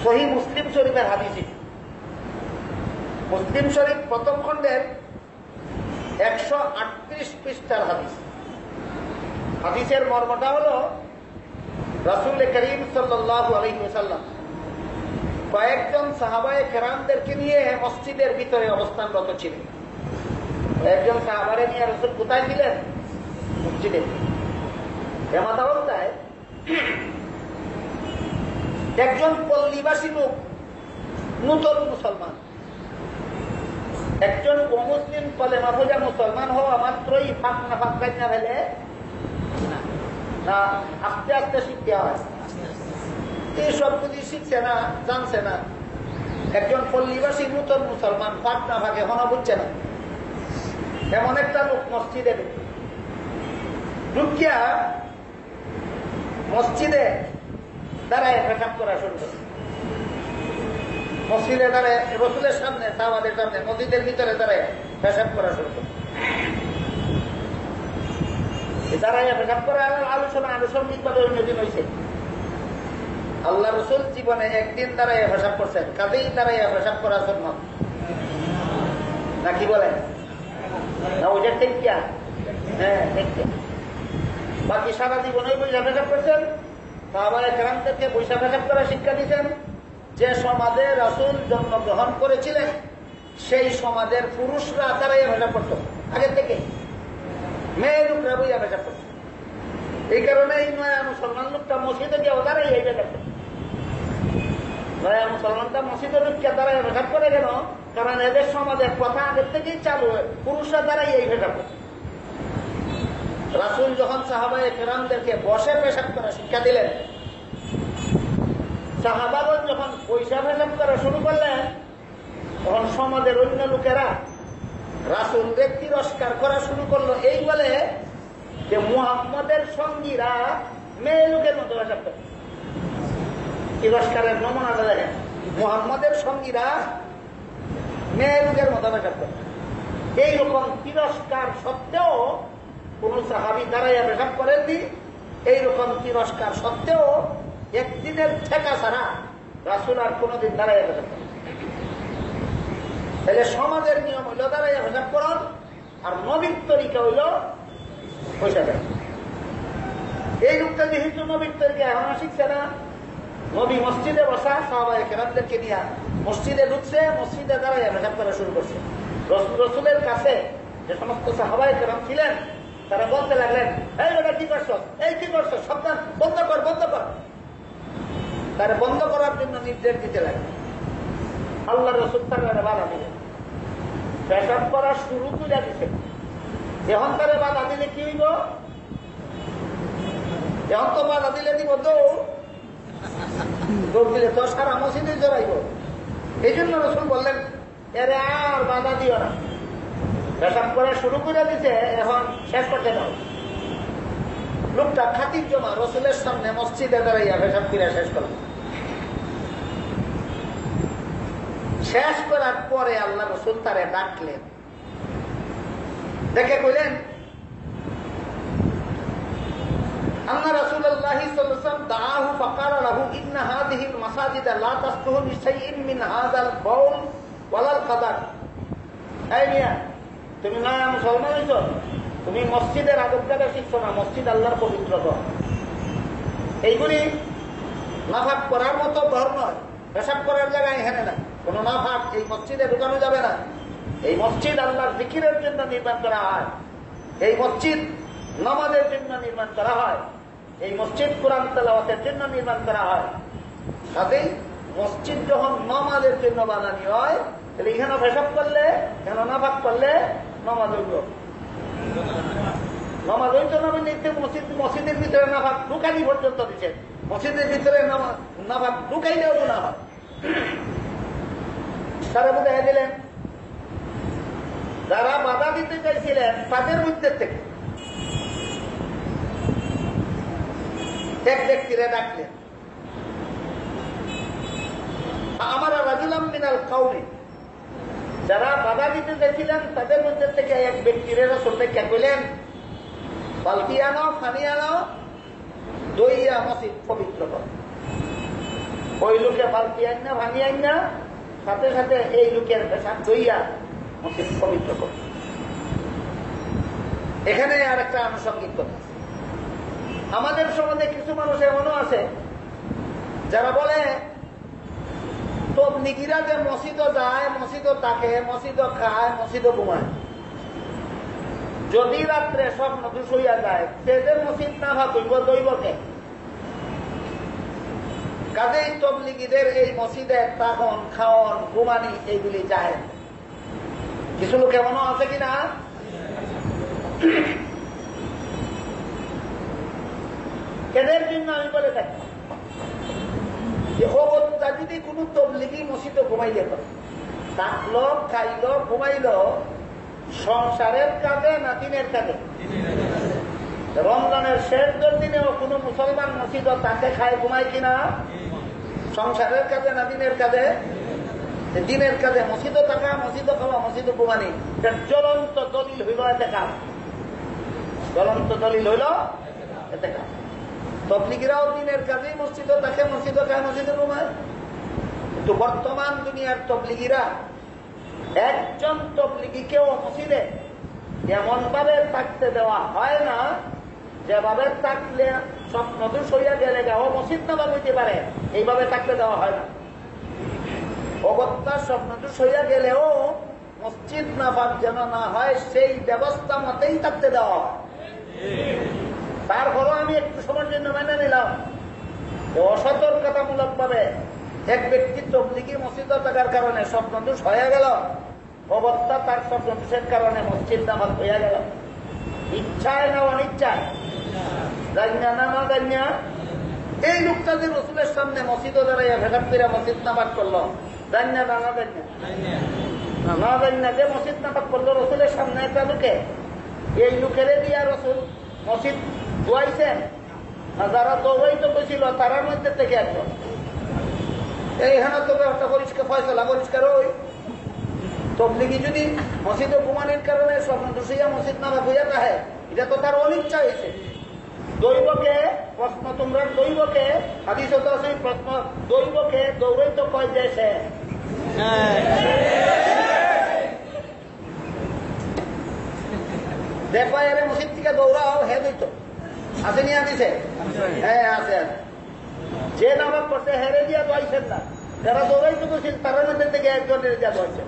সহিহ মুসলিম শরীফের হাদিস। মুসলিম শরীফ প্রথম খণ্ডের 138 পৃষ্ঠার হাদিস। হাদিসের মর্মটা হল রাসূল করিম সাল্লাল্লাহু আলাইহি ওয়াসাল্লাম কয়েকজন সাহাবায়ে কেরামদেরকে নিয়ে মসজিদের ভিতরে অবস্থানরত ছিলেন। কয়েকজন সাহাবারে নিয়ে রাসূল কোথায় ছিলেন? মসজিদে। এমত অবস্থায় একজন পল্লীবাসী লোক, নূতন মুসলমান, একজন অমুসলিম কলেমা পড়া মুসলমান হওয়া মাত্রই ফাঁক না ফাঁক না ফেলে না, আস্তে আস্তে শিখতে হয়। এই সব কিছু শিখছে না, জানছে না। একজন পল্লীবাসী নূতন মুসলমান, ফাঁক না ফাঁকে হনা বুঝছে না। এমন একটা লোক মসজিদে ঢুকিয়া মসজিদে দাঁড়ায় পেশাব করা শুরু করে। মসজিদে দাঁড়ায় রাসূলের সামনে, সাহাবাদের সামনে, মসজিদের ভিতরে দাঁড়ায় পেশাব করা শুরু করে। দাঁড়াইয়া পেশাব করা আলোচনা আনুষঙ্গিক ভাবে অন্যদিন হয়েছে। আল্লাহ রাসূল জীবনে একদিন দাঁড়াইয়া পেশাব করছেন, কাজেই দাঁড়াইয়া পেশাব করার জন্য নাকি বলেন না? ওইটা ঠিক কিয়া? হ্যাঁ, ঠিক। বাকি সারা জীবনে বৈশা পেশাব করছেন। সাহাবায়ে কেরামদেরকে বৈশা পেশাব করা শিক্ষা দিয়েছেন। যে সমাজে রাসূল জন্মগ্রহণ করেছিলেন সেই সমাজের পুরুষরা দাঁড়াইয়া পেশাব করত আগে থেকে, মেয়ে লোকরা বইয়া পেশাব করত। এই কারণে এই নয়া মুসলমান লোকটা মসজিদে গিয়ে দাঁড়াই এই পেশাব করত। নয়া মুসলমানটা মসজিদে ঢুকিয়া দাঁড়াইয়া পেশাব করে কেন? কারণ এদের সমাজের প্রথা আগের থেকেই চালু হয়, পুরুষরা দাঁড়াই এই পেশাব করত। রাসূল যখন সাহাবায়ে কেরামদেরকে বসে পেশাব করা শিক্ষা দিলেন, সাহাবাগণ যখন পয়সা পেশাব করা শুরু করলেন, তখন সমাজের অন্য লোকেরা রাসূলকে তিরস্কার করা শুরু করলো এই বলে যে মুহাম্মদের সঙ্গীরা মেয়ে লোকের মতো পেশাব করে। তিরস্কারের নমুনাটা দেখেন, মুহাম্মদের সঙ্গীরা মেয়ে লোকের মতো পেশাব করে। এইরকম তিরস্কার সত্ত্বেও কোন সাহাবী দাঁড়াইয়া পেশাব করেননি। এইরকম তিরস্কার সত্ত্বেও একদিনের ঠেকা ছাড়া রাসূল আর কোনদিন দাঁড়াইয়া পেশাব করেন। তাহলে সমাজের নিয়ম হইল দাঁড়াইয়া পেশাব করন, আর নবীর তরিকা হইল পয়সা দেয়। এই লোকটা যেহেতু নবীর তরিকা এখনো শিখছে না, নবী মসজিদে বসা সাহাবায়ে কেরামদেরকে নিয়ে মসজিদে ঢুকছে, মসজিদে দাঁড়াইয়া পেশাব করা শুরু করছে। রাসূলের কাছে যে সমস্ত সাহাবায়ে কেরাম ছিলেন তারা বলতে লাগলেন, এই বেটা কি করছো, এই কি করছো, সাবধান, বন্ধ কর, বন্ধ কর। তারা বন্ধ করার জন্য নির্দেশ দিতে লাগলেন। আল্লাহ রাসূল তারা বাধা দিলেন, পেশাব করা শুরু করে দিচ্ছেন। এখন তারা বাধা দিলে কি হইব? এখন তো বাধা দিলে দিব দৌড় দিলে তো সারা মসজিদে জড়াইব। এই জন্য রাসূল বললেন, এরে আর বাধা দিও না, পেশাব করা শুরু করে দিছে, এখন শেষ করতে দাও। লোকটা খাতির জমা রাসূলের সামনে মসজিদে দাঁড়াইয়া পেশাব করে শেষ করল। শেষ করার পরে আল্লাহ রাসূল তারে ডাকলেন, দেখে কইলেন, আল্লাহ রাসূলুল্লাহ সাল্লাল্লাহু আলাইহি ওয়াসাল্লাম দাআহু ফাকালা লাহু ইন্না হাযিহিল মাসাজিদ লা তাসলুহু লিশাইইন মিন হাযাল বাউল ওয়ালাল কাদার। এই মিয়া, তুমি না মুসলমান হইছো, তুমি মসজিদের আদব-কায়দা শিখছো না। মসজিদ আল্লাহর পবিত্র ঘর, এইগুলি নাফাক করার মতো ঘর নয়। পেশাব করার জায়গায় এখানে না, কোন নাফাক এই মসজিদে ঢুকানো যাবে না। এই মসজিদ আল্লাহর জিকিরের জন্য নির্মাণ করা হয়, এই মসজিদ নামাজের জন্য নির্মাণ করা হয়, এই মসজিদ কোরআন তেলাওয়াতের জন্য নির্মাণ করা হয়। কাজেই মসজিদ যখন নামাজের জন্য বানানি হয়, তাহলে এখানে পেশাব করলে, এখানে নাফাক করলে নামাজ হইল, নামাজ হইত না। মসজিদের ভিতরে নাফাক ঢুকানি পর্যন্ত দিচ্ছেন, মসজিদের ভিতরে নাফাক ঢুকাইলেও গুনাহ হয়। তারা বুঝাই দিলেন, যারা বাধা দিতে চাইছিলেন তাদের মধ্যে থেকে এক ব্যক্তিরা ডাকলেন, আমার রাজুলাম মিনাল কাউমি, যারা বাধা দিতে চাইছিলেন তাদের মধ্যে থেকে এক ব্যক্তিরা রাসূল কে কইলেন, বালতি আনো, পানি আনো, দইয়া মসজিদ পবিত্র কর। ওই লোকে বালতি আইন না ভাঙি আইন না সাথে সাথে এই লোকের পেশাব ধইয়া মসজিদ পবিত্র করে। এখানে আর একটা আনুষঙ্গিক কথা, আমাদের সমাজে কিছু মানুষ এমনও আছে যারা বলে তবলিগীরা যে মসজিদও যায়, মসজিদও থাকে, মসজিদও খায়, মসজিদও ঘুমায়, যদি রাত্রে স্বপ্ন দোষ হইয়া যায় সে যে মসজিদ না ভাবইব দৈবকে। কাজেই তবলিগীদের এই মসজিদে তাহন খাওয়ন ঘুমানি এইগুলি যায়। কিছু লোক এমনও আছে কিনা, এদের জন্য আমি বলে থাকি যে অবস্থা যদি কোন তবলিগি মসজিদে ঘুমাইলে থাকলো খাইল ঘুমাইল সংসারের কাজে না দিনের কাজে? রমজানের শেষ দিনেও কোন মুসলমান মসজিদ তাকে খায় ঘুমায় কিনা? সংসারের কাজে না দিনের কাজে? দিনের কাজে মসজিদও থাকা, মসজিদও খাওয়া, মসজিদও ঘুমানি, জ্বলন্ত দলিল হইল এতে কাজ। জ্বলন্ত দলিল হইল এতে কাজ। তবলিগীরাও দিনের কাজেই মসজিদও থাকে, মসজিদও খায়, মসজিদও ঘুমায়। কিন্তু বর্তমান দুনিয়ার তবলিগীরা একজন তবলিগীকেও মসজিদে এমন ভাবে থাকতে দেওয়া হয় না যেভাবে থাকলে স্বপ্ন দোষ হইয়া গেলে ও মসজিদ না হইতে পারে, এইভাবে থাকতে দেওয়া হয় না। অবস্থা স্বপ্ন দোষ হইয়া গেলেও মসজিদ না পাক যেন না হয় সেই ব্যবস্থা মতেই থাকতে দেওয়া হয়। তারপরও আমি একটু সময়ের জন্য মেনে নিলাম যে অসতর্কতামূলক ভাবে এক ব্যক্তি তবলিগি মসজিদে থাকার কারণে স্বপ্ন দোষ হয়ে গেল, অবস্থা তার স্বপ্ন দোষের কারণে মসজিদ নামাজ হইয়া গেল, ইচ্ছায় না অনিচ্ছায়, জানিনা না না জানিনা, এই লোকটা যে রসুলের সামনে মসজিদে দাঁড়াইয়া ভেটার করে মসজিদ নামাজ করলো, জানিনা না না জানিনা না জানিনা, যে মসজিদ নামাজ করলো রসুলের সামনে একটা লোকে, এই লোকেরে দিয়া রসুল মসজিদ ধোয়াইছেন, যারা দৌড়াইতে বসছিল তারার মধ্যে থেকে একজন। এইখানে তো একটা পরিষ্কার ফয়সলা পরিষ্কার ওই তবলিগি যদি মসজিদে ঘুমানির কারণে স্বপ্ন দোষিয়া মসজিদ নামা হইয়া থাকে, এটা তো তার অনিচ্ছা হয়েছে। দৈবকে প্রশ্ন, তোমরা দৈবকে হাদিস আছে প্রশ্ন, দৈবকে দৌড়াই তো কয় যে সে দেখো এর মসজিদ থেকে দৌড়াও হে দইত আছে নিয়ে দিছে, হ্যাঁ আছে আছে। যে নামাজ করছে হেরে দিয়া দোয়াইছেন না, যারা দৌড়াইতে বসেন তার মধ্যে থেকে একজনের দিয়া দোয়াইছেন।